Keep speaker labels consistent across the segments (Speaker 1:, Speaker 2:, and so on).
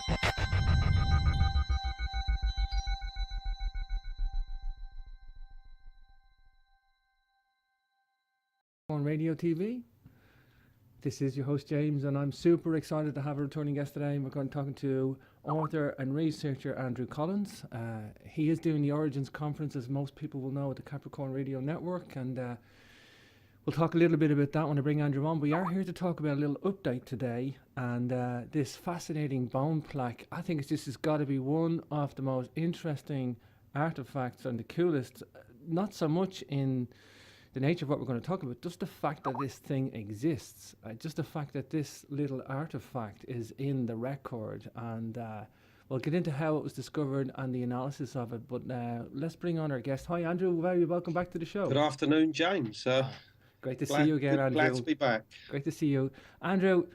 Speaker 1: On radio TV. This is your host James, and I'm super excited to have a returning guest today. We're going to be talking to author and researcher Andrew Collins. He is doing the Origins conference, as most people will know, at the Capricorn Radio Network, and we'll talk a little bit about that when I bring Andrew on. We are here to talk about a little update today, and this fascinating bone plaque. I think this has got to be one of the most interesting artifacts and the coolest, not so much in the nature of what we're going to talk about, just the fact that this thing exists, just the fact that this little artifact is in the record, and we'll get into how it was discovered and the analysis of it. But let's bring on our guest. Hi, Andrew. Very welcome back to the show.
Speaker 2: Good afternoon, James.
Speaker 1: Great to see you again, Andrew.
Speaker 2: Glad to be back.
Speaker 1: Great to see you, Andrew.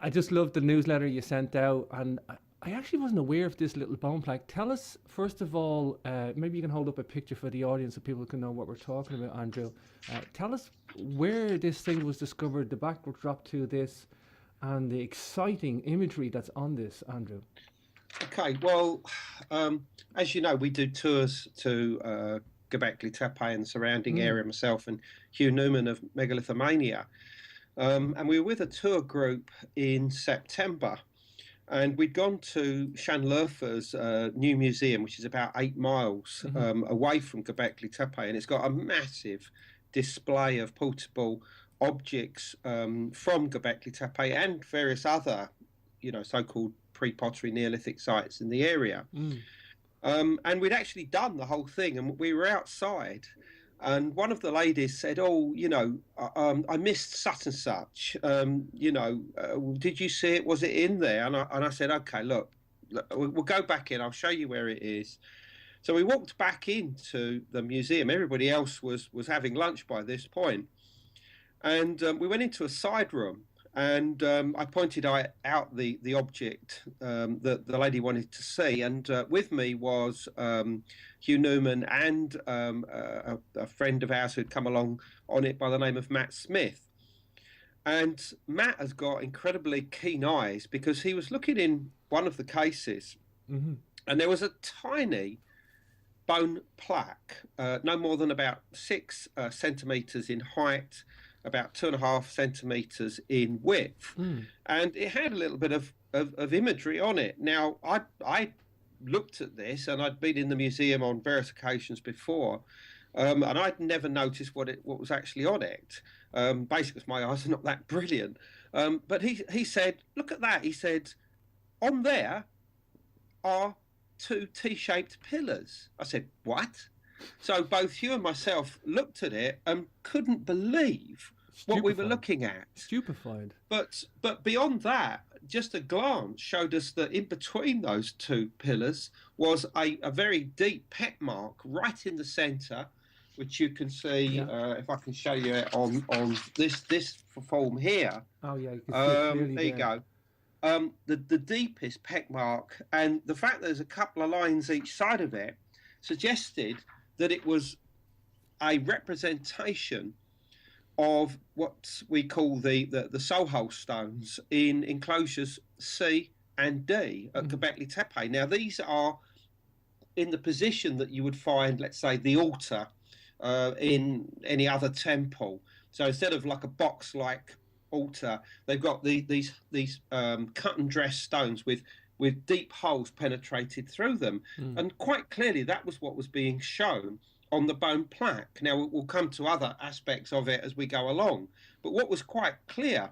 Speaker 1: I just loved the newsletter you sent out, and I actually wasn't aware of this little bone plaque. Tell us, first of all, maybe you can hold up a picture for the audience so people can know what we're talking about, Andrew. Tell us where this thing was discovered, the backdrop to this, and the exciting imagery that's on this, Andrew.
Speaker 2: Okay, well, as you know, we do tours to Göbekli Tepe and the surrounding area, myself and Hugh Newman of Megalithomania. And we were with a tour group in September. And we'd gone to Sanliurfa's new museum, which is about 8 miles away from Göbekli Tepe, and it's got a massive display of portable objects from Göbekli Tepe and various other, so-called pre-pottery Neolithic sites in the area. And we'd actually done the whole thing, and we were outside. And one of the ladies said, I missed such and such. Did you see it? Was it in there? And I said, okay, look, we'll go back in. I'll show you where it is. So we walked back into the museum. Everybody else was having lunch by this point. And we went into a side room. And I pointed out the object that the lady wanted to see. And with me was Hugh Newman and a friend of ours who'd come along on it by the name of Matt Smith. And Matt has got incredibly keen eyes because he was looking in one of the cases, and there was a tiny bone plaque, no more than about 6 centimetres in height, about 2.5 centimetres in width, and it had a little bit of imagery on it. Now, I looked at this, and I'd been in the museum on various occasions before, and I'd never noticed what was actually on it. Basically, because my eyes are not that brilliant. But he said, "Look at that." He said, "On there are 2 T-shaped pillars." I said, "What?" So both Hugh and myself looked at it and couldn't believe what we were looking at.
Speaker 1: Stupefied.
Speaker 2: But beyond that, just a glance showed us that in between those 2 pillars was a very deep pet mark right in the centre, which you can see, if I can show you it on this form here.
Speaker 1: Oh, yeah. You can see it clearly
Speaker 2: there you go. The deepest pet mark, and the fact that there's a couple of lines each side of it suggested that it was a representation of what we call the Sohol stones in enclosures C and D at Göbekli Tepe. Now, these are in the position that you would find, let's say, the altar in any other temple. So instead of like a box-like altar, they've got these cut and dressed stones with deep holes penetrated through them. And quite clearly that was what was being shown on the bone plaque. Now, we'll come to other aspects of it as we go along. But what was quite clear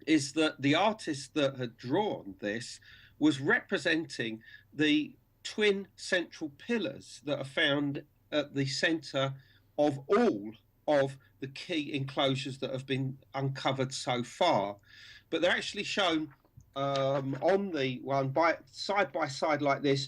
Speaker 2: is that the artist that had drawn this was representing the twin central pillars that are found at the centre of all of the key enclosures that have been uncovered so far. But they're actually shown on the one by side like this,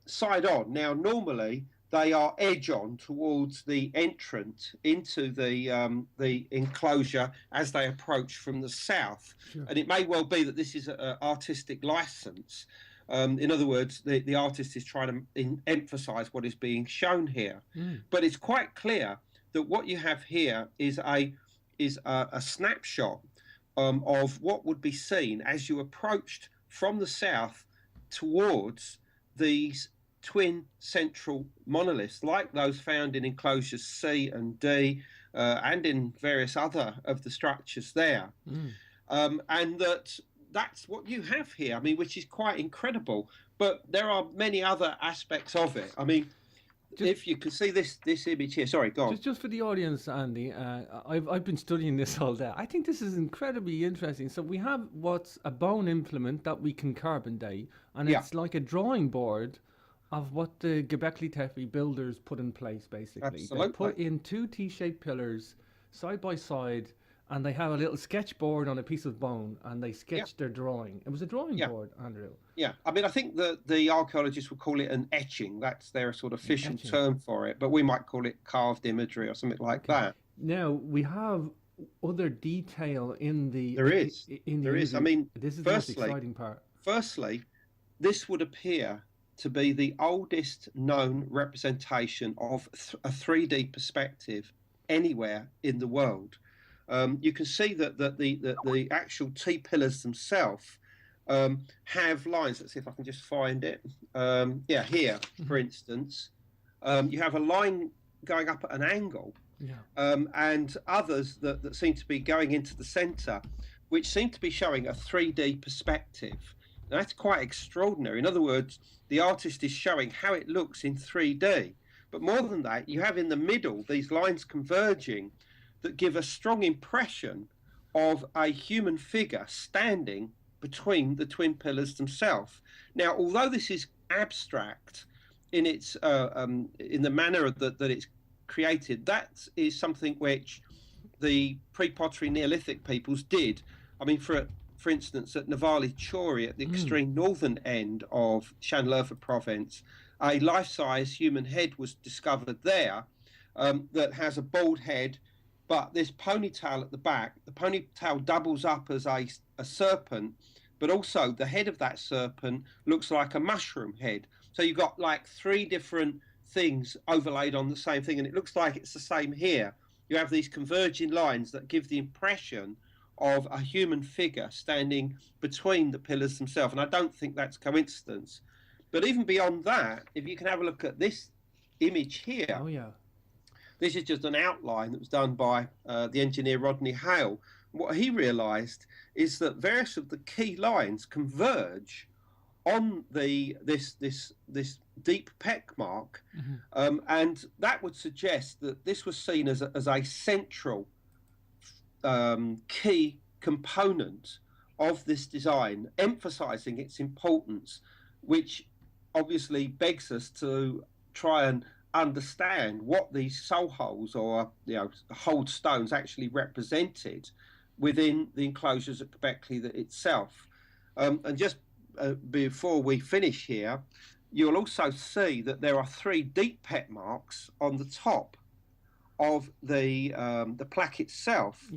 Speaker 2: side on. Now, normally they are edge on towards the entrance into the enclosure as they approach from the south.
Speaker 1: Sure.
Speaker 2: And it may well be that this is an artistic license. In other words, the artist is trying to emphasize what is being shown here. But it's quite clear that what you have here is a snapshot of what would be seen as you approached from the south towards these twin central monoliths, like those found in enclosures C and D, and in various other of the structures there. And that's what you have here, I mean, which is quite incredible. But there are many other aspects of it. I mean, if you can see this image here, sorry, go on.
Speaker 1: Just for the audience, Andy, I've been studying this all day. I think this is incredibly interesting. So we have what's a bone implement that we can carbon date, and it's like a drawing board of what the Göbekli Tepe builders put in place, basically.
Speaker 2: Absolutely.
Speaker 1: They put in two T-shaped pillars side by side, and they have a little sketchboard on a piece of bone, and they sketched their drawing. It was a drawing board, Andrew.
Speaker 2: Yeah, I mean, I think the archaeologists would call it an etching. That's their sort of official term for it, but we might call it carved imagery or something like that.
Speaker 1: Now, we have other detail in the...
Speaker 2: There is. I mean,
Speaker 1: this is the most exciting part.
Speaker 2: Firstly, this would appear to be the oldest known representation of a 3D perspective anywhere in the world. You can see that the actual T-pillars themselves have lines. Let's see if I can just find it. Yeah, here, for instance, you have a line going up at an angle, and others that seem to be going into the centre, which seem to be showing a 3D perspective. Now, that's quite extraordinary. In other words, the artist is showing how it looks in 3D. But more than that, you have in the middle these lines converging that give a strong impression of a human figure standing between the twin pillars themselves. Now, although this is abstract in its in the manner that it's created, that is something which the pre-pottery Neolithic peoples did. I mean, for instance, at Navali Chori, at the extreme northern end of Sanliurfa province, a life-size human head was discovered there that has a bald head, but this ponytail at the back. The ponytail doubles up as a serpent, but also the head of that serpent looks like a mushroom head. So you've got like three different things overlaid on the same thing, and it looks like it's the same here. You have these converging lines that give the impression of a human figure standing between the pillars themselves, and I don't think that's coincidence. But even beyond that, if you can have a look at this image here, this is just an outline that was done by the engineer Rodney Hale. What he realised is that various of the key lines converge on this deep peck mark, and that would suggest that this was seen as a central key component of this design, emphasising its importance, which obviously begs us to try and understand what these soul holes or hold stones actually represented within the enclosures at Göbekli itself. And just before we finish here, you'll also see that there are three deep pet marks on the top of the plaque itself,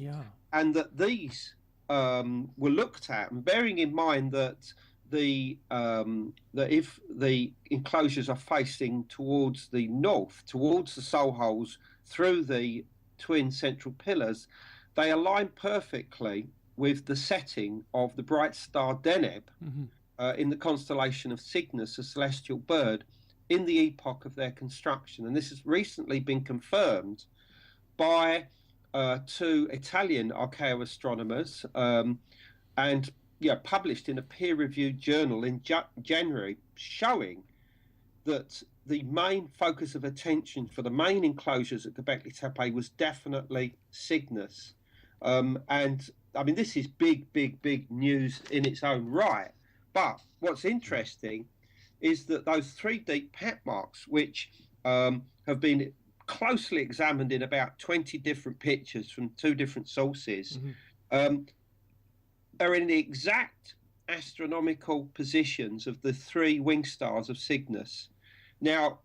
Speaker 2: and that these were looked at, and bearing in mind that that if the enclosures are facing towards the north, towards the soul holes through the twin central pillars, they align perfectly with the setting of the bright star Deneb in the constellation of Cygnus, a celestial bird, in the epoch of their construction. And this has recently been confirmed by two Italian archaeoastronomers, and published in a peer-reviewed journal in January, showing that the main focus of attention for the main enclosures at Göbekli Tepe was definitely Cygnus. And I mean, this is big news in its own right. But what's interesting is that those three deep pet marks, which have been closely examined in about 20 different pictures from two different sources, are in the exact astronomical positions of the three wing stars of Cygnus. Now,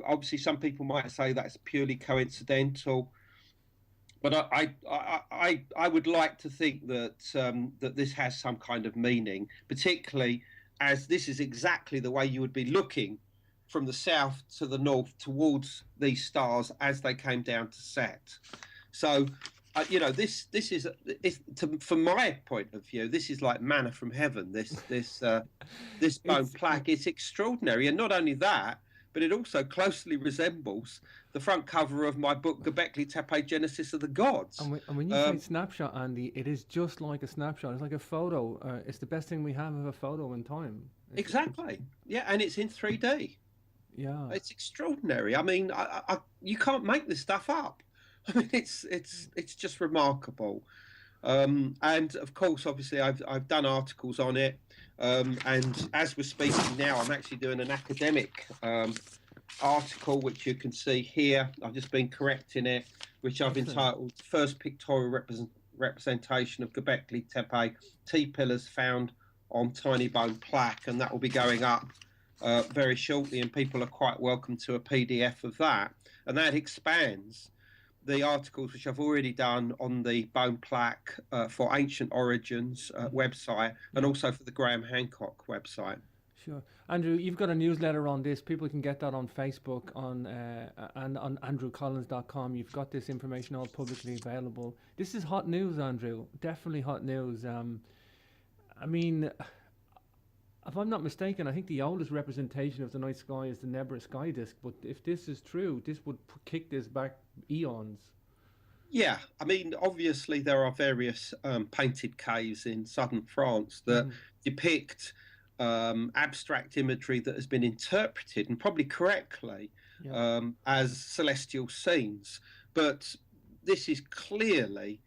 Speaker 2: obviously some people might say that's purely coincidental, but I would like to think that that this has some kind of meaning, particularly as this is exactly the way you would be looking from the south to the north towards these stars as they came down to set. So this from my point of view, this is like manna from heaven. This bone plaque, it's extraordinary, and not only that, but it also closely resembles the front cover of my book, Göbekli Tepe: Genesis of the Gods.
Speaker 1: And when you say snapshot, Andy, it is just like a snapshot. It's like a photo. It's the best thing we have of a photo in time.
Speaker 2: Exactly. Yeah, and it's in 3D.
Speaker 1: Yeah,
Speaker 2: it's extraordinary. I mean, you can't make this stuff up. I mean, it's just remarkable. And of course, obviously, I've done articles on it. And as we're speaking now, I'm actually doing an academic article, which you can see here. I've just been correcting it, which I've entitled "First Pictorial Representation of Göbekli Tepe T-pillars found on tiny bone plaque," and that will be going up very shortly. And people are quite welcome to a PDF of that, and that expands the articles which I've already done on the bone plaque for Ancient Origins website, and also for the Graham Hancock website.
Speaker 1: Sure. Andrew, you've got a newsletter on this. People can get that on Facebook and on andrewcollins.com. You've got this information all publicly available. This is hot news, Andrew. Definitely hot news. I mean, if I'm not mistaken, I think the oldest representation of the night sky is the Nebra sky disk. But if this is true, this would kick this back eons.
Speaker 2: Yeah, I mean, obviously there are various painted caves in southern France that depict abstract imagery that has been interpreted, and probably correctly, as celestial scenes. But this is clearly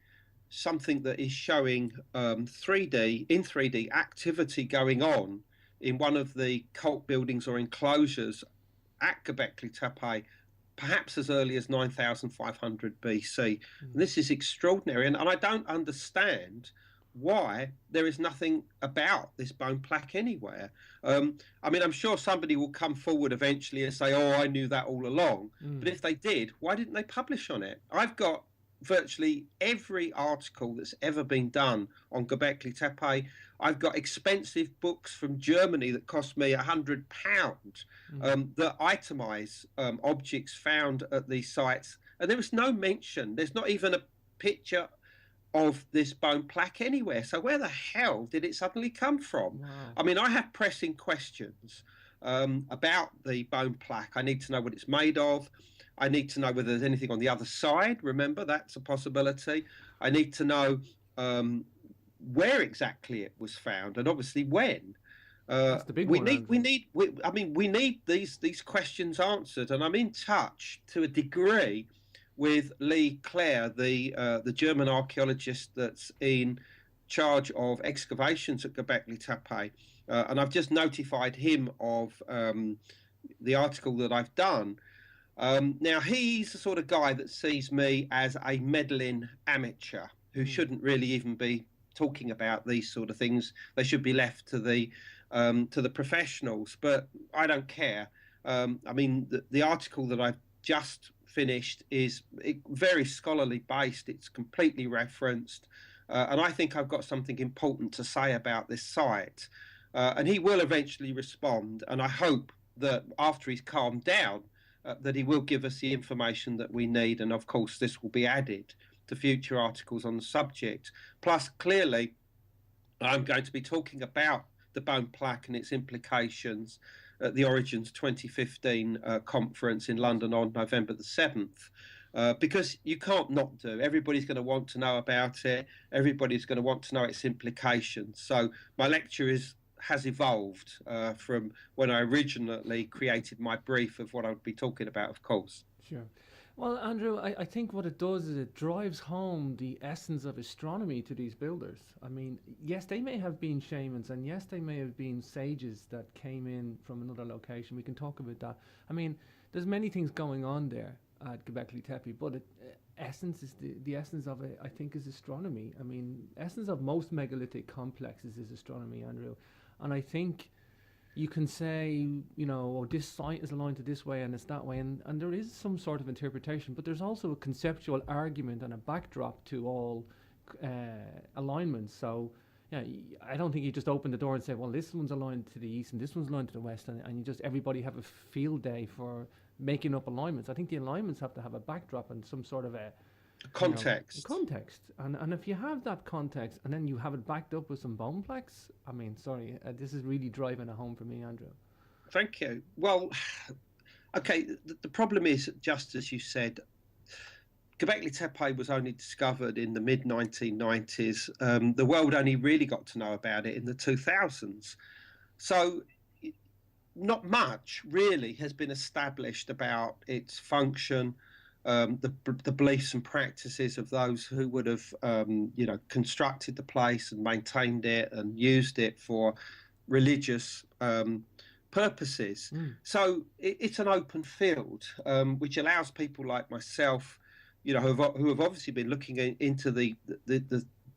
Speaker 2: something that is showing 3D activity going on in one of the cult buildings or enclosures at Göbekli Tepe, perhaps as early as 9,500 BC. And this is extraordinary, and I don't understand why there is nothing about this bone plaque anywhere. I mean, I'm sure somebody will come forward eventually and say, "Oh, I knew that all along." But if they did, why didn't they publish on it? I've got virtually every article that's ever been done on Göbekli Tepe. I've got expensive books from Germany that cost me £100 that itemize objects found at these sites, and there was no mention. There's not even a picture of this bone plaque anywhere. So where the hell did it suddenly come from?
Speaker 1: Wow.
Speaker 2: I mean, I have pressing questions about the bone plaque. I need to know what it's made of. I need to know whether there's anything on the other side. Remember, that's a possibility. I need to know where exactly it was found, and obviously when.
Speaker 1: That's the big one.
Speaker 2: We need these questions answered, and I'm in touch to a degree with Lee Clare, the German archaeologist that's in charge of excavations at Göbekli Tepe, and I've just notified him of the article that I've done. Now, he's the sort of guy that sees me as a meddling amateur who shouldn't really even be talking about these sort of things. They should be left to the professionals, but I don't care. I mean, the article that I've just finished is very scholarly based. It's completely referenced, and I think I've got something important to say about this site. And he will eventually respond, and I hope that after he's calmed down, that he will give us the information that we need. And of course, this will be added to future articles on the subject. Plus, clearly, I'm going to be talking about the bone plaque and its implications at the Origins 2015 conference in London on November the 7th, because you can't not do. Everybody's going to want to know about it. Everybody's going to want to know its implications. So my lecture has evolved from when I originally created my brief of what I would be talking about, of course.
Speaker 1: Sure. Well, Andrew, I think what it does is it drives home the essence of astronomy to these builders. I mean, yes, they may have been shamans, and yes, they may have been sages that came in from another location. We can talk about that. I mean, there's many things going on there at Göbekli Tepe, but essence is the essence of it, I think, is astronomy. I mean, essence of most megalithic complexes is astronomy, Andrew. And I think you can say, this site is aligned to this way and it's that way, and there is some sort of interpretation, but there's also a conceptual argument and a backdrop to all alignments. So, I don't think you just open the door and say, well, this one's aligned to the east and this one's aligned to the west, and you just everybody have a field day for making up alignments. I think the alignments have to have a backdrop and some sort of You know,
Speaker 2: Context.
Speaker 1: context. And if you have that context and then you have it backed up with some bone plaques, I mean, sorry, this is really driving it home for me, Andrew.
Speaker 2: Thank you. Well, okay, the problem is, just as you said, Göbekli Tepe was only discovered in the mid 1990s. The world only really got to know about it in the 2000s. So, not much really has been established about its function, the beliefs and practices of those who would have, constructed the place and maintained it and used it for religious purposes. So it's an open field, which allows people like myself, who have obviously been looking into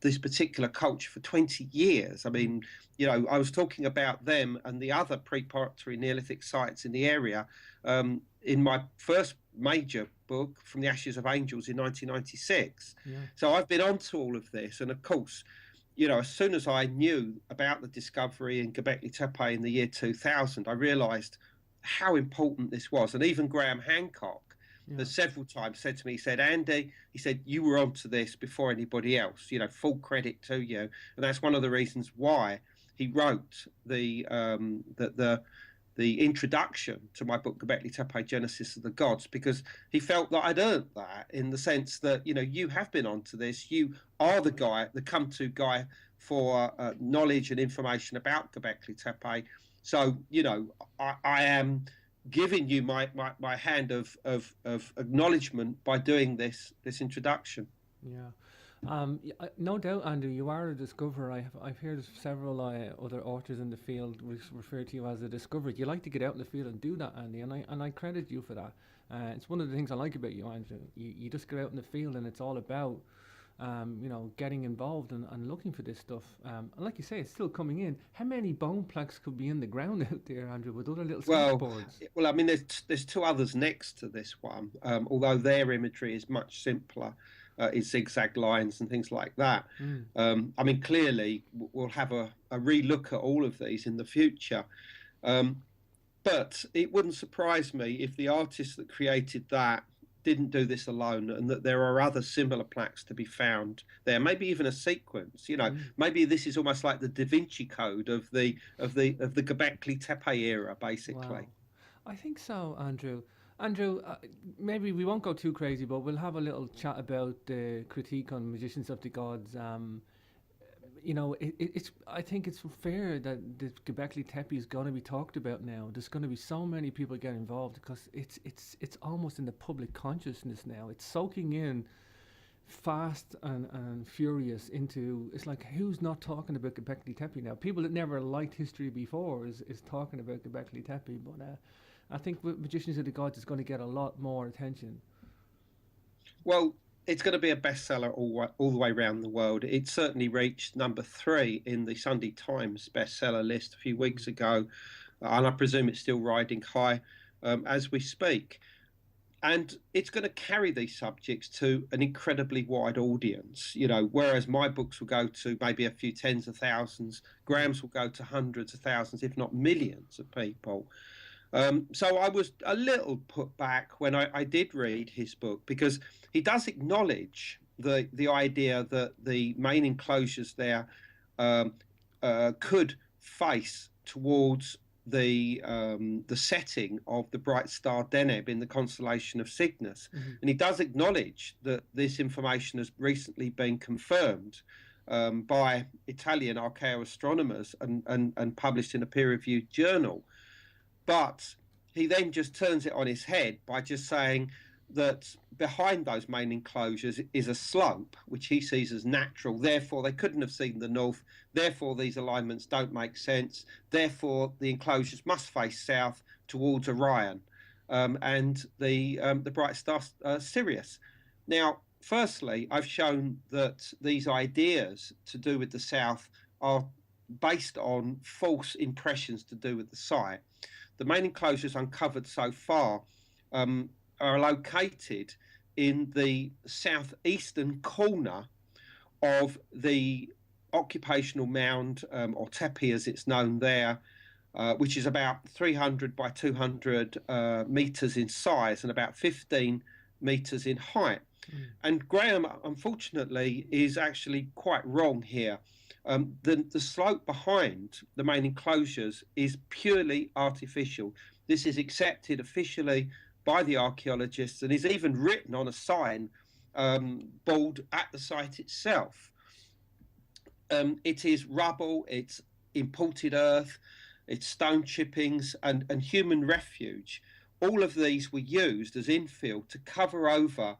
Speaker 2: this particular culture for 20 years. I mean, I was talking about them and the other preparatory Neolithic sites in the area in my first major book, From the Ashes of Angels, in 1996.
Speaker 1: Yeah.
Speaker 2: So I've been onto all of this. And of course, as soon as I knew about the discovery in Göbekli Tepe in the year 2000, I realised how important this was. And even Graham Hancock has several times said to me, he said, Andy, he said, you were onto this before anybody else, full credit to you. And that's one of the reasons why he wrote the introduction to my book, Göbekli Tepe, Genesis of the Gods, because he felt that I'd earned that, in the sense that, you have been onto this. You are the guy, the come-to guy for knowledge and information about Göbekli Tepe. So, I am giving you my hand of acknowledgement by doing this introduction.
Speaker 1: Yeah. No doubt, Andrew, you are a discoverer. I've heard several other authors in the field refer to you as a discoverer. You like to get out in the field and do that, Andy, and I credit you for that. It's one of the things I like about you, Andrew. You just get out in the field, and it's all about getting involved and looking for this stuff. And like you say, it's still coming in. How many bone plaques could be in the ground out there, Andrew, with other little skateboards?
Speaker 2: Well, I mean, there's two others next to this one, although their imagery is much simpler. It's zigzag lines and things like that. I mean, clearly, we'll have a relook at all of these in the future. But it wouldn't surprise me if the artists that created that didn't do this alone, and that there are other similar plaques to be found there. Maybe even a sequence. Maybe this is almost like the Da Vinci Code of the Göbekli Tepe era, basically.
Speaker 1: Wow. I think so, Andrew. Andrew, maybe we won't go too crazy, but we'll have a little chat about the critique on Magicians of the Gods. I think it's fair that the Göbekli Tepe is going to be talked about now. There's going to be so many people get involved because it's almost in the public consciousness now. It's soaking in fast and furious into. It's like, who's not talking about Göbekli Tepe now? People that never liked history before is talking about Göbekli Tepe, but I think with Magicians of the Gods is going to get a lot more attention.
Speaker 2: Well, it's going to be a bestseller all the way around the world. It certainly reached number 3 in the Sunday Times bestseller list a few weeks ago, and I presume it's still riding high as we speak. And it's going to carry these subjects to an incredibly wide audience. Whereas my books will go to maybe a few tens of thousands, Graham's will go to hundreds of thousands, if not millions of people. So I was a little put back when I did read his book, because he does acknowledge the idea that the main enclosures there could face towards the setting of the bright star Deneb in the constellation of Cygnus. And he does acknowledge that this information has recently been confirmed by Italian archaeoastronomers and published in a peer-reviewed journal. But he then just turns it on his head by just saying that behind those main enclosures is a slope, which he sees as natural. Therefore, they couldn't have seen the north. Therefore, these alignments don't make sense. Therefore, the enclosures must face south towards Orion and the bright star Sirius. Now, firstly, I've shown that these ideas to do with the south are based on false impressions to do with the site. The main enclosures uncovered so far are located in the southeastern corner of the occupational mound, or tepe as it's known there, which is about 300 by 200 meters in size and about 15 meters in height. And Graham, unfortunately, is actually quite wrong here. The slope behind the main enclosures is purely artificial. This is accepted officially by the archaeologists and is even written on a sign board at the site itself. It is rubble, it's imported earth, it's stone chippings and human refuge. All of these were used as infill to cover over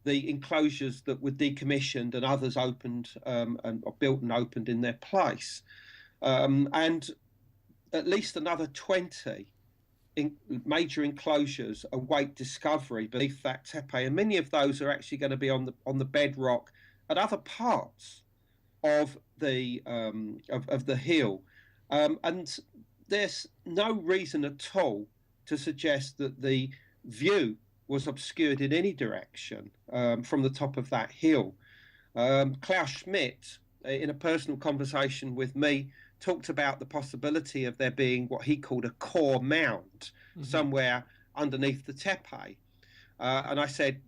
Speaker 2: the enclosures that were decommissioned and others opened and built and opened in their place. And at least another 20 major enclosures await discovery beneath that tepe, and many of those are actually going to be on the bedrock at other parts of the hill, and there's no reason at all to suggest that the view was obscured in any direction from the top of that hill. Klaus Schmidt, in a personal conversation with me, talked about the possibility of there being what he called a core mound somewhere underneath the tepe. And I said,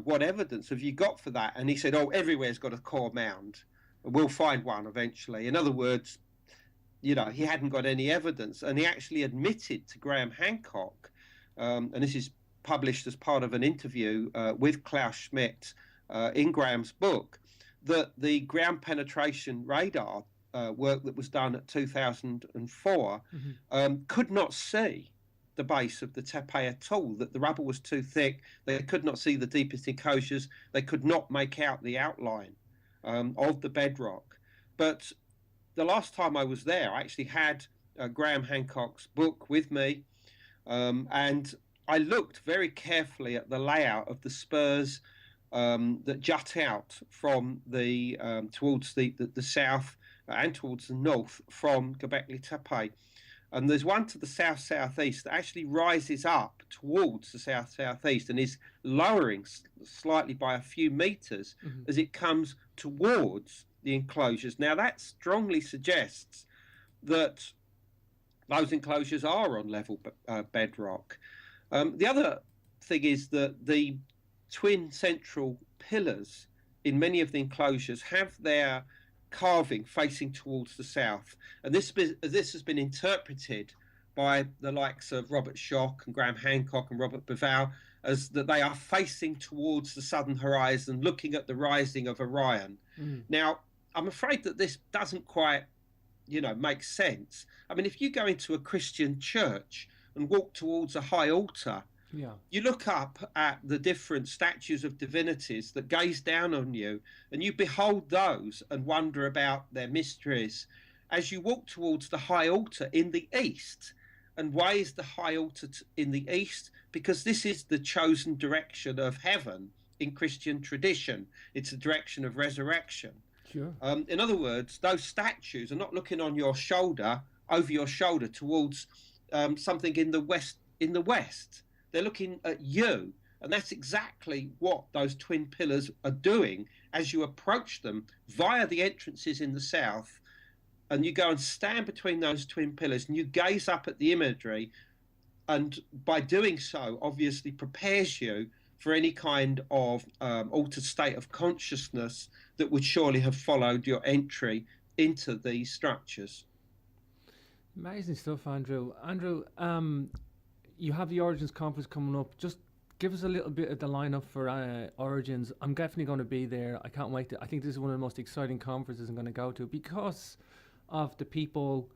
Speaker 2: what evidence have you got for that? And he said, everywhere's got a core mound. We'll find one eventually. In other words, he hadn't got any evidence. And he actually admitted to Graham Hancock, and this is published as part of an interview with Klaus Schmidt in Graham's book, that the ground penetration radar work that was done at 2004 could not see the base of the tepe at all, that the rubble was too thick, they could not see the deepest enclosures, they could not make out the outline of the bedrock. But the last time I was there, I actually had Graham Hancock's book with me, and I looked very carefully at the layout of the spurs that jut out from towards the south and towards the north from Göbekli Tepe. And there's one to the south-southeast that actually rises up towards the south-southeast and is lowering slightly by a few meters as it comes towards the enclosures. Now, that strongly suggests that those enclosures are on level bedrock. The other thing is that the twin central pillars in many of the enclosures have their carving facing towards the south, and this has been interpreted by the likes of Robert Schoch and Graham Hancock and Robert Bivell as that they are facing towards the southern horizon, looking at the rising of Orion. Now, I'm afraid that this doesn't quite, make sense. I mean, if you go into a Christian church and walk towards a high altar, you look up at the different statues of divinities that gaze down on you, and you behold those and wonder about their mysteries as you walk towards the high altar in the east. And why is the high altar in the east? Because this is the chosen direction of heaven in Christian tradition. It's the direction of resurrection.
Speaker 1: Sure.
Speaker 2: In other words, those statues are not looking on your shoulder, over your shoulder towards something in the west. They're looking at you, and that's exactly what those twin pillars are doing as you approach them via the entrances in the south, and you go and stand between those twin pillars and you gaze up at the imagery, and by doing so obviously prepares you for any kind of altered state of consciousness that would surely have followed your entry into these structures.
Speaker 1: Amazing stuff, Andrew. Andrew, you have the Origins conference coming up. Just give us a little bit of the lineup for Origins. I'm definitely going to be there. I can't wait. I think this is one of the most exciting conferences I'm going to go to because of the people,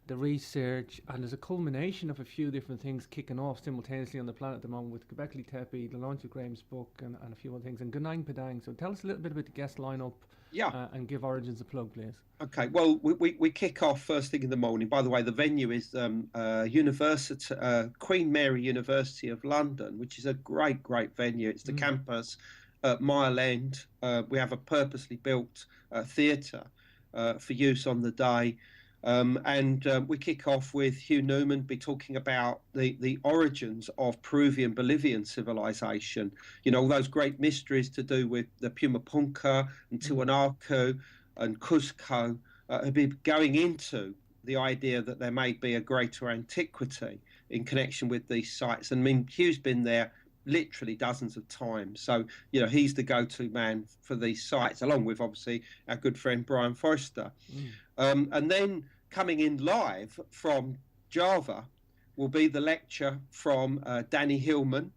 Speaker 1: the research, and there's a culmination of a few different things kicking off simultaneously on the planet at the moment with Göbekli Tepe, the launch of Graham's book, and a few other things, and Gunang Padang. So tell us a little bit about the guest lineup. And give Origins a plug, please. Okay,
Speaker 2: well, we kick off first thing in the morning. By the way, the venue is University Queen Mary University of London, which is a great venue. It's the campus at Mile End. We have a purposely built theatre for use on the day. And we kick off with Hugh Newman be talking about the origins of Peruvian Bolivian civilization. All those great mysteries to do with the Pumapunka and Tiwanaku and Cuzco have been going into the idea that there may be a greater antiquity in connection with these sites. And I mean, Hugh's been there literally dozens of times. So, you know, he's the go-to man for these sites, along with obviously our good friend Brian Forrester. And then coming in live from Java will be the lecture from Danny Hillman.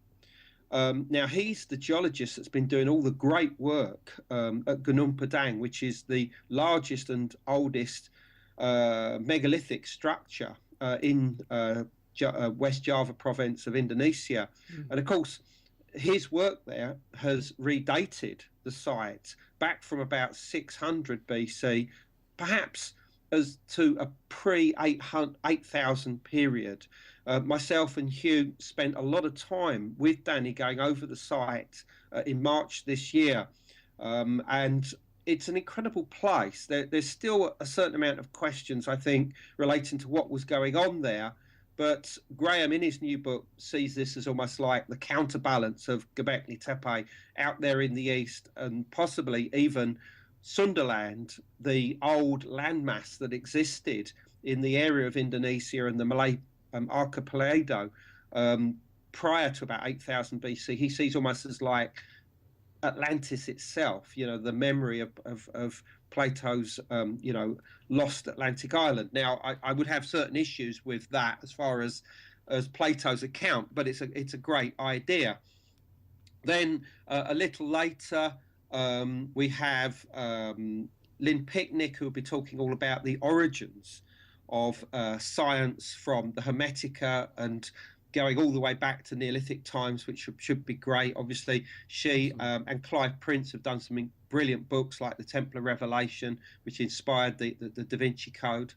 Speaker 2: Now, he's the geologist that's been doing all the great work at Gunung Padang, which is the largest and oldest megalithic structure in West Java province of Indonesia. And of course, his work there has redated the site back from about 600 BC, perhaps as to a pre-8000 period. Myself and Hugh spent a lot of time with Danny going over the site in March this year. And it's an incredible place. There's still a certain amount of questions, I think, relating to what was going on there. But Graham, in his new book, sees this as almost like the counterbalance of Göbekli Tepe out there in the east, and possibly even Sunderland, the old landmass that existed in the area of Indonesia and the Malay archipelago prior to about 8000 BC. He sees almost as like Atlantis itself, you know, the memory of Plato's, you know, lost Atlantic island. Now, I would have certain issues with that as far as Plato's account, but it's a great idea. Then a little later, we have Lynn Picnic, who will be talking all about the origins of science from the Hermetica and going all the way back to Neolithic times, which should be great. Obviously, she and Clive Prince have done some brilliant books like The Templar Revelation, which inspired the Da Vinci Code.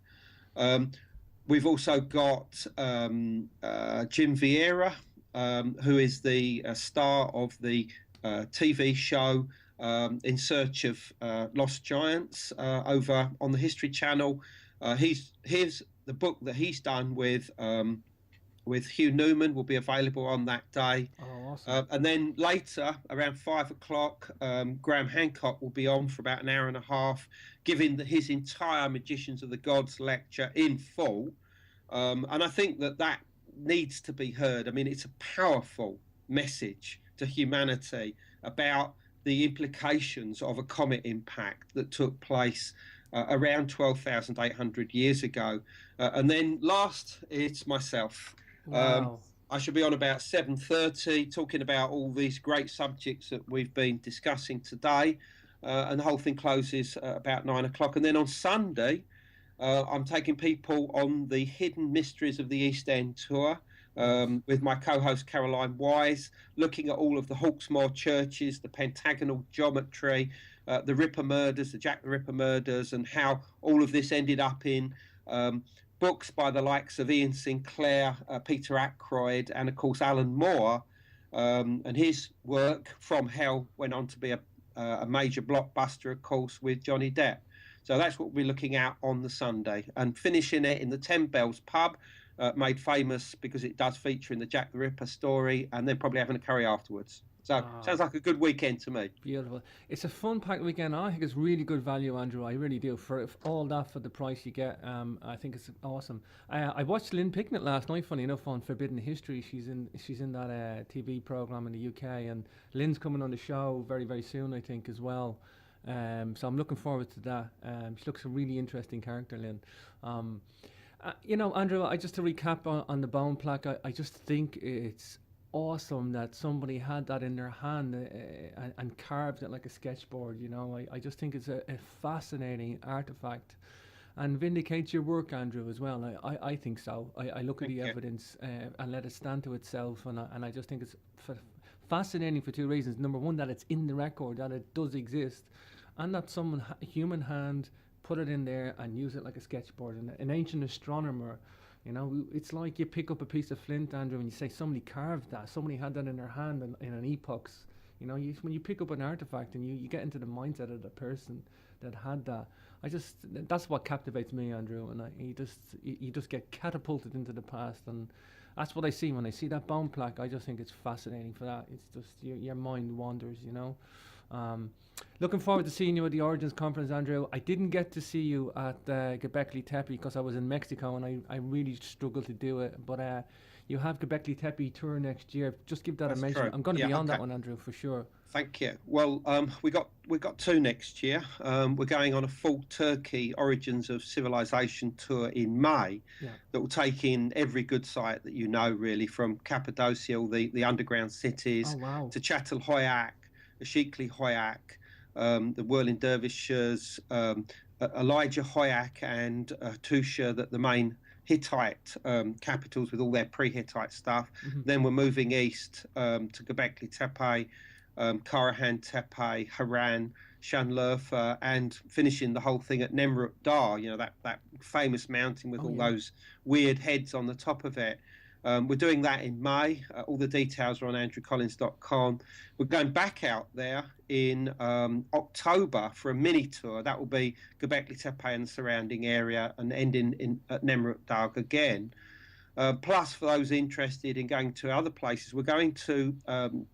Speaker 2: We've also got Jim Vieira, who is the star of the TV show In Search of Lost Giants over on the History Channel. Here's the book that he's done with Hugh Newman will be available on that day.
Speaker 1: Oh, awesome.
Speaker 2: And then later, around 5 o'clock, Graham Hancock will be on for about an hour and a half, giving his entire Magicians of the Gods lecture in full. And I think that needs to be heard. I mean, it's a powerful message to humanity about the implications of a comet impact that took place around 12,800 years ago. And then last, it's myself.
Speaker 1: Wow.
Speaker 2: I should be on about 7:30 talking about all these great subjects that we've been discussing today. And the whole thing closes about 9 o'clock. And then on Sunday, I'm taking people on the Hidden Mysteries of the East End tour with my co-host Caroline Wise, looking at all of the Hawksmoor churches, the pentagonal geometry, the Ripper murders, the Jack the Ripper murders, and how all of this ended up in books by the likes of Ian Sinclair, Peter Ackroyd, and of course Alan Moore. And his work From Hell went on to be a major blockbuster, of course, with Johnny Depp. So that's what we're looking at on the Sunday, and finishing it in the Ten Bells pub, made famous because it does feature in the Jack the Ripper story, and then probably having a curry afterwards. So sounds like a good weekend to me.
Speaker 1: Beautiful. It's a fun packed weekend. I think it's really good value, Andrew. I really do. For all that for the price you get, I think it's awesome. I watched Lynn Picnic last night, funny enough, on Forbidden History. She's in that TV program in the UK, and Lynn's coming on the show very, very soon, I think, as well. So I'm looking forward to that. She looks a really interesting character, Lynn. You know, Andrew, just to recap on the bone plaque, I just think it's awesome that somebody had that in their hand and carved it like a sketchboard. You know, I just think it's a fascinating artifact and vindicates your work, Andrew, as well. I think so. I look at the evidence and let it stand to itself, and I just think it's fascinating for two reasons. Number one, that it's in the record, that it does exist, and that someone, human hand, put it in there and use it like a sketchboard. And an ancient astronomer, you know, it's like you pick up a piece of flint, Andrew, and you say somebody carved that, somebody had that in their hand in an epochs. You know, when you pick up an artifact and you get into the mindset of the person that had that, that's what captivates me, Andrew. And you just get catapulted into the past, and that's what I see when I see that bone plaque. I just think it's fascinating for that. It's just your mind wanders, you know. Looking forward to seeing you at the Origins Conference, Andrew. I didn't get to see you at Göbekli Tepe because I was in Mexico and I really struggled to do it. But you have Göbekli Tepe tour next year. Just give that
Speaker 2: That's
Speaker 1: a mention.
Speaker 2: true.
Speaker 1: I'm going to be on
Speaker 2: Okay.
Speaker 1: that one, Andrew, for sure.
Speaker 2: Thank you. Well, we got two next year. We're going on a full Turkey Origins of Civilization tour in May.
Speaker 1: Yeah.
Speaker 2: That will take in every good site that you know, really, from Cappadocia, all the underground cities,
Speaker 1: Oh, wow.
Speaker 2: to Çatalhöyük, Ashikli Hoyak, the whirling dervishes, Elijah Hoyak and Tusha, that the main Hittite capitals with all their pre-Hittite stuff.
Speaker 1: Mm-hmm.
Speaker 2: Then we're moving east to Göbekli Tepe, Karahan Tepe, Haran, Sanliurfa, and finishing the whole thing at Nemrut Dağ, you know, that famous mountain with all those weird heads on the top of it. We're doing that in May. All the details are on andrewcollins.com. We're going back out there in October for a mini tour. That will be Göbekli Tepe and the surrounding area and ending at Nemrut Dağ again. Plus, for those interested in going to other places, we're going to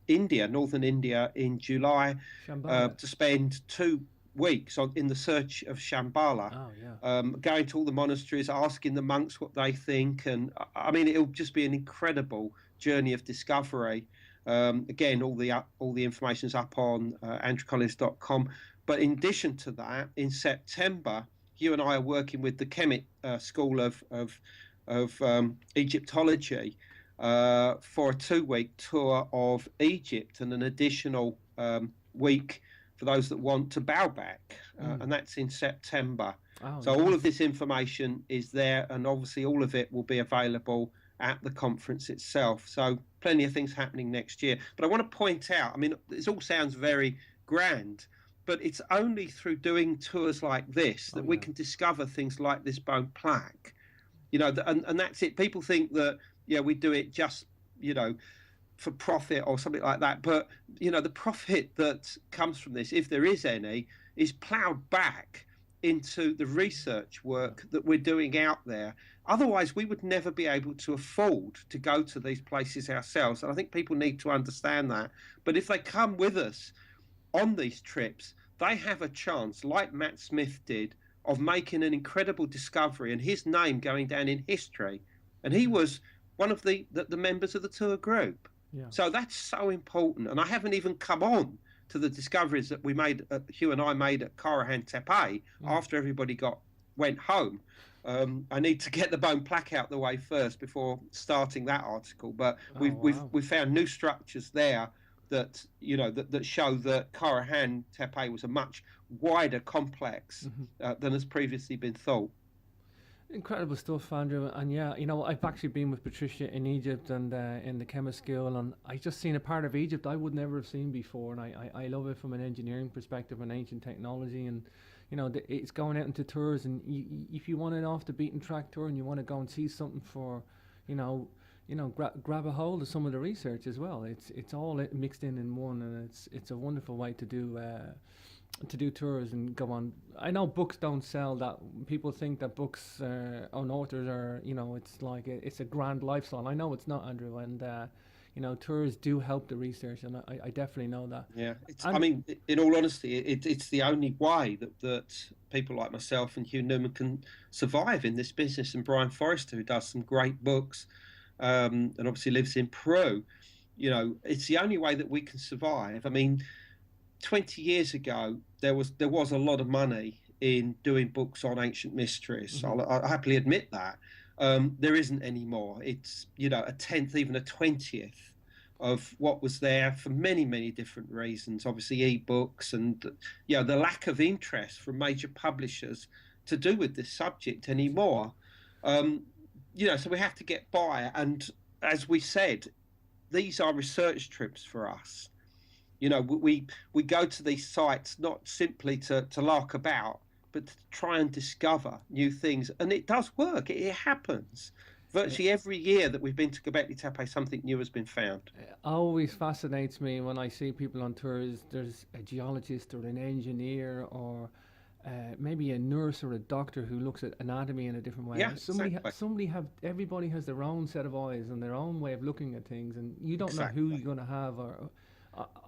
Speaker 2: India, northern India, in July to spend 2 weeks in the search of Shambhala.
Speaker 1: Oh, yeah.
Speaker 2: Going to all the monasteries, asking the monks what they think. And I mean, it'll just be an incredible journey of discovery. Again, all the information is up on andrewcollins.com. But in addition to that, in September, you and I are working with the Kemet School of Egyptology for a 2-week tour of Egypt and an additional week for those that want to bow back, and that's in September.
Speaker 1: Oh,
Speaker 2: so all of this information is there, and obviously all of it will be available at the conference itself. So plenty of things happening next year. But I want to point out, I mean, this all sounds very grand, but it's only through doing tours like this that we can discover things like this bone plaque. You know, and that's it. People think that, we do it just, for profit or something like that. But, the profit that comes from this, if there is any, is ploughed back into the research work that we're doing out there. Otherwise, we would never be able to afford to go to these places ourselves. And I think people need to understand that. But if they come with us on these trips, they have a chance, like Matt Smith did, of making an incredible discovery and his name going down in history. And he was one of the members of the tour group. Yeah. So that's so important. And I haven't even come on to the discoveries that we made, Hugh and I made at Karahan Tepe after everybody went home. I need to get the bone plaque out the way first before starting that article. But we've found new structures there that that show that Karahan Tepe was a much wider complex than has previously been thought.
Speaker 1: Incredible stuff, Andrew. And I've actually been with Patricia in Egypt and in the chemist school, and I just seen a part of Egypt I would never have seen before, and I love it from an engineering perspective and ancient technology. And it's going out into tours, and if you want an off the beaten track tour and you want to go and see something for grab a hold of some of the research as well. It's all mixed in one, and it's a wonderful way to do tours and go on. I know books don't sell that. People think that books on authors are, it's like it's a grand lifestyle. I know it's not, Andrew, and tours do help the research, and I definitely know that.
Speaker 2: Yeah, I mean, in all honesty, it's the only way that people like myself and Hugh Newman can survive in this business. And Brian Forrester, who does some great books, and obviously lives in Peru, it's the only way that we can survive. I mean, 20 years ago, there was a lot of money in doing books on ancient mysteries. I'll happily admit that. There isn't anymore. It's, a tenth, even a 20th of what was there for many, many different reasons. Obviously, e-books and, the lack of interest from major publishers to do with this subject anymore. So we have to get by. And as we said, these are research trips for us. We go to these sites not simply to lark about, but to try and discover new things. And it does work. It happens. Virtually every year that we've been to Göbekli Tepe, something new has been found.
Speaker 1: It always fascinates me when I see people on tours. There's a geologist or an engineer or maybe a nurse or a doctor who looks at anatomy in a different way.
Speaker 2: Yeah, exactly.
Speaker 1: Everybody has their own set of eyes and their own way of looking at things, and you don't know who you're going to have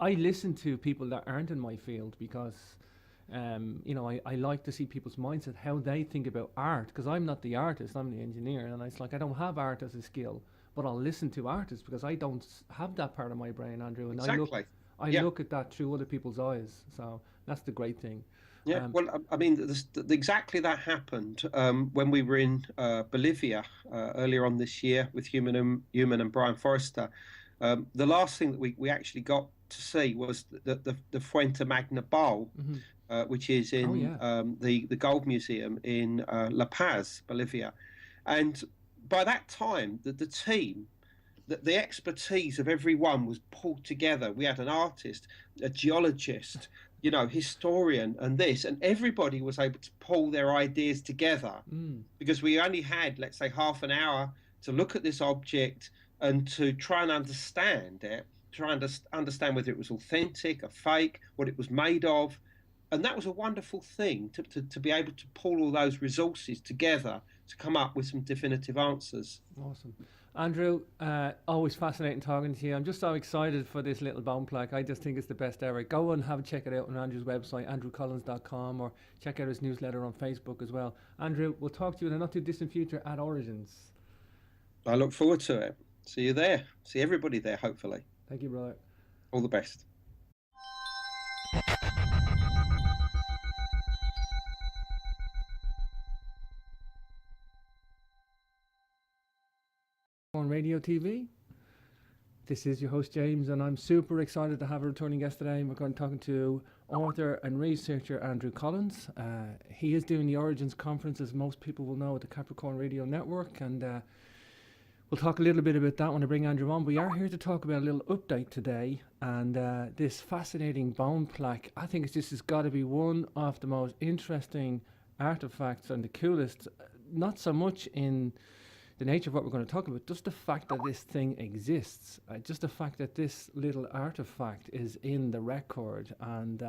Speaker 1: I listen to people that aren't in my field because, I like to see people's mindset, how they think about art. Because I'm not the artist, I'm the engineer, and it's like I don't have art as a skill, but I'll listen to artists because I don't have that part of my brain, Andrew. And
Speaker 2: Exactly.
Speaker 1: I
Speaker 2: Yeah.
Speaker 1: look at that through other people's eyes. So that's the great thing.
Speaker 2: Yeah, well, I mean, exactly that happened when we were in Bolivia earlier on this year with Human and Brian Forrester. The last thing that we actually got to see was the Fuente Magna Bowl,
Speaker 1: Mm-hmm.
Speaker 2: which is in the Gold Museum in La Paz, Bolivia. And by that time, the team, the expertise of everyone was pulled together. We had an artist, a geologist, historian, and everybody was able to pull their ideas together because we only had, let's say, half an hour to look at this object and to try and understand it, try and understand whether it was authentic, a fake, what it was made of. And that was a wonderful thing to be able to pull all those resources together to come up with some definitive answers.
Speaker 1: Awesome. Andrew, always fascinating talking to you. I'm just so excited for this little bone plaque. I just think it's the best ever. Go and check it out on Andrew's website, andrewcollins.com, or check out his newsletter on Facebook as well. Andrew, we'll talk to you in a not too distant future at Origins.
Speaker 2: I look forward to it. See you there. See everybody there, hopefully.
Speaker 1: Thank you, brother.
Speaker 2: All the best.
Speaker 1: On radio TV. This is your host James, and I'm super excited to have a returning guest today. We're going to be talking to author and researcher Andrew Collins. He is doing the Origins conference, as most people will know, at the Capricorn Radio Network, and we'll talk a little bit about that when I bring Andrew on. We are here to talk about a little update today, and this fascinating bone plaque. I think this has got to be one of the most interesting artifacts and the coolest, not so much in the nature of what we're going to talk about, just the fact that this thing exists, just the fact that this little artifact is in the record, and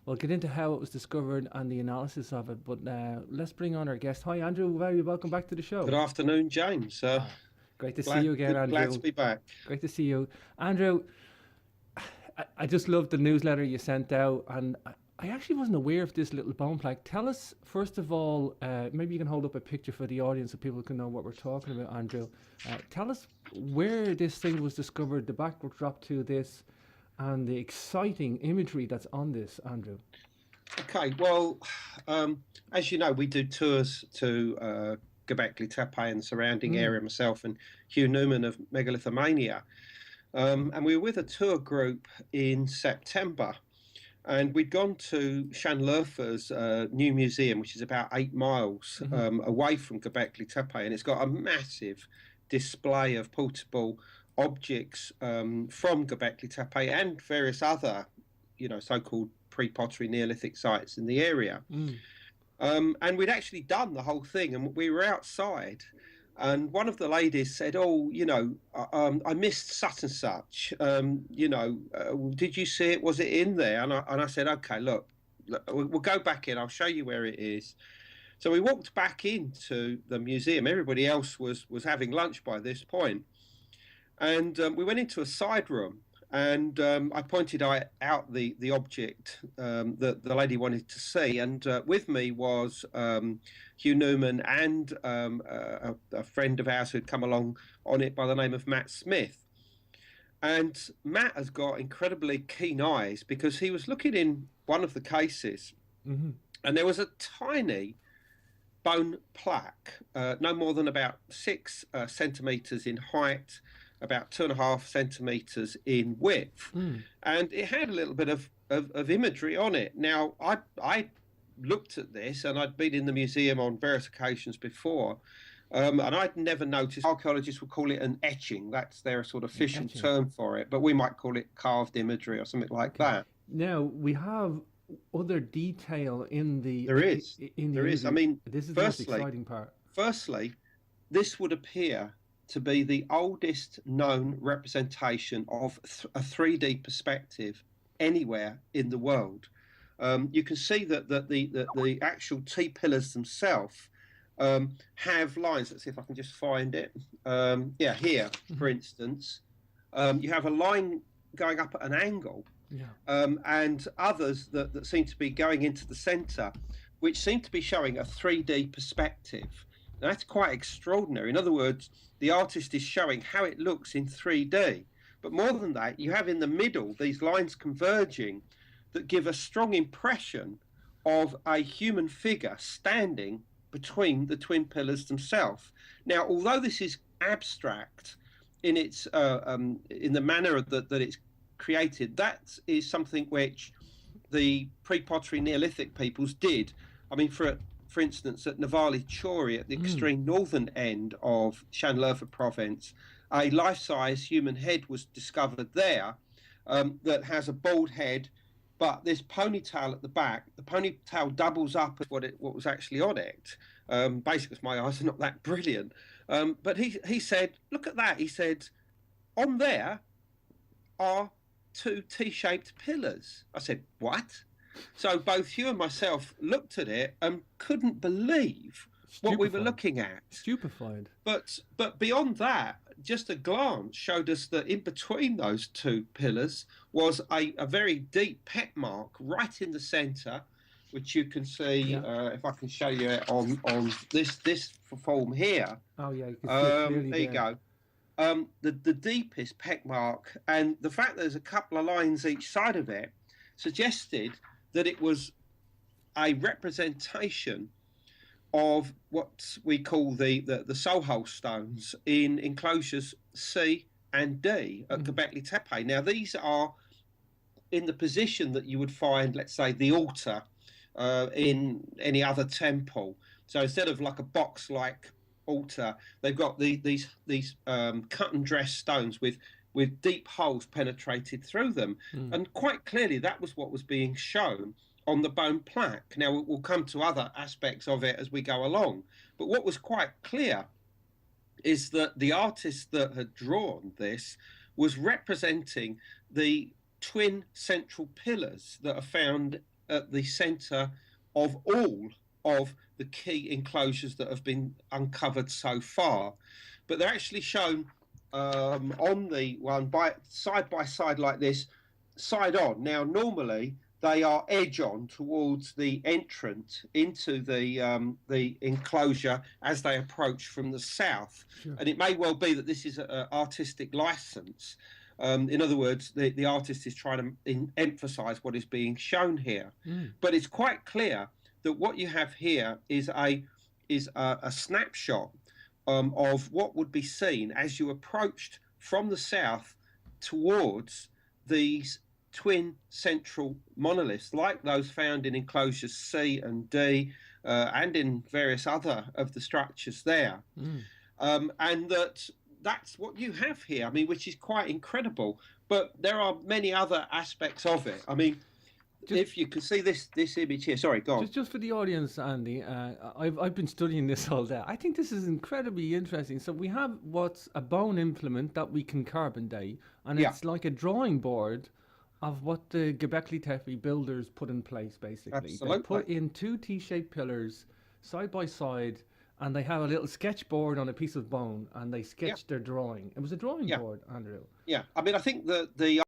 Speaker 1: we'll get into how it was discovered and the analysis of it. But let's bring on our guest. Hi, Andrew. Very welcome back to the show.
Speaker 2: Good afternoon, James.
Speaker 1: Great to see you again, Andrew.
Speaker 2: Glad to be back.
Speaker 1: Great to see you, Andrew. I just loved the newsletter you sent out, and I actually wasn't aware of this little bone plaque. Tell us, first of all, maybe you can hold up a picture for the audience so people can know what we're talking about, Andrew. Tell us where this thing was discovered, the backdrop to this, and the exciting imagery that's on this, Andrew.
Speaker 2: Okay, well, as you know, we do tours to Göbekli Tepe and the surrounding area, myself and Hugh Newman of Megalithomania. And we were with a tour group in September. And we'd gone to Sanliurfa's new museum, which is about 8 miles away from Göbekli Tepe, and it's got a massive display of portable objects from Göbekli Tepe and various other, so-called pre-pottery Neolithic sites in the area. And we'd actually done the whole thing, and we were outside. And one of the ladies said, "Oh, I missed such and such. Did you see it? Was it in there?" And I said, "Okay, look, we'll go back in. I'll show you where it is." So we walked back into the museum. Everybody else was having lunch by this point, and we went into a side room. And I pointed out the object that the lady wanted to see. And with me was Hugh Newman and a friend of ours who'd come along on it by the name of Matt Smith. And Matt has got incredibly keen eyes because he was looking in one of the cases, and there was a tiny bone plaque, no more than about 6 centimetres in height, about 2.5 centimetres in width, and it had a little bit of imagery on it. Now, I looked at this, and I'd been in the museum on various occasions before, and I'd never noticed. Archaeologists would call it an etching. That's their sort of official term for it, but we might call it carved imagery or something like that.
Speaker 1: Now, we have other detail in the...
Speaker 2: There is. There is. I mean,
Speaker 1: this is the most exciting part.
Speaker 2: Firstly, this would appear to be the oldest known representation of a 3D perspective anywhere in the world. You can see that the actual T-pillars themselves have lines. Let's see if I can just find it. Here, for instance, you have a line going up at an angle,
Speaker 1: Yeah.
Speaker 2: and others that seem to be going into the centre, which seem to be showing a 3D perspective. Now, that's quite extraordinary. In other words, the artist is showing how it looks in 3D. But more than that, you have in the middle these lines converging that give a strong impression of a human figure standing between the twin pillars themselves. Now, although this is abstract in its in the manner that it's created, that is something which the pre-pottery Neolithic peoples did. I mean, for instance, at Navali Chori, at the extreme northern end of Sanliurfa province, a life-size human head was discovered there that has a bald head, but this ponytail at the back, the ponytail doubles up as what was actually on it. Basically, because my eyes are not that brilliant. But he said, look at that. He said, on there are two T-shaped pillars. I said, what? So both Hugh and myself looked at it and couldn't believe what we were looking at.
Speaker 1: Stupefied.
Speaker 2: But beyond that, just a glance showed us that in between those two pillars was a very deep pet mark right in the centre, which you can see, if I can show you it on this form here.
Speaker 1: Oh yeah, you can see it clearly
Speaker 2: there you go. The deepest peck mark, and the fact there's a couple of lines each side of it suggested that it was a representation of what we call the soul hole stones in enclosures C and D at Göbekli Tepe. Now, these are in the position that you would find, let's say, the altar in any other temple. So instead of like a box-like altar, they've got these cut and dress stones with deep holes penetrated through them. And quite clearly, that was what was being shown on the bone plaque. Now, we'll come to other aspects of it as we go along. But what was quite clear is that the artist that had drawn this was representing the twin central pillars that are found at the centre of all of the key enclosures that have been uncovered so far. But they're actually shown on the one by side like this, side on. Now, normally they are edge on towards the entrance into the enclosure as they approach from the south.
Speaker 1: Sure.
Speaker 2: And it may well be that this is an artistic license. In other words, the artist is trying to emphasize what is being shown here. But it's quite clear that what you have here is a snapshot of what would be seen as you approached from the south towards these twin central monoliths, like those found in enclosures C and D, and in various other of the structures there. And that's what you have here, I mean, which is quite incredible. But there are many other aspects of it. I mean, if you can see this image here, sorry, go on.
Speaker 1: Just for the audience, Andy, I've been studying this all day. I think this is incredibly interesting. So we have what's a bone implement that we can carbon date, and it's like a drawing board of what the Göbekli Tepe builders put in place, basically.
Speaker 2: Absolutely.
Speaker 1: They put in two T-shaped pillars side by side, and they have a little sketchboard on a piece of bone, and they sketched their drawing. It was a drawing board, Andrew.
Speaker 2: Yeah, I mean, I think the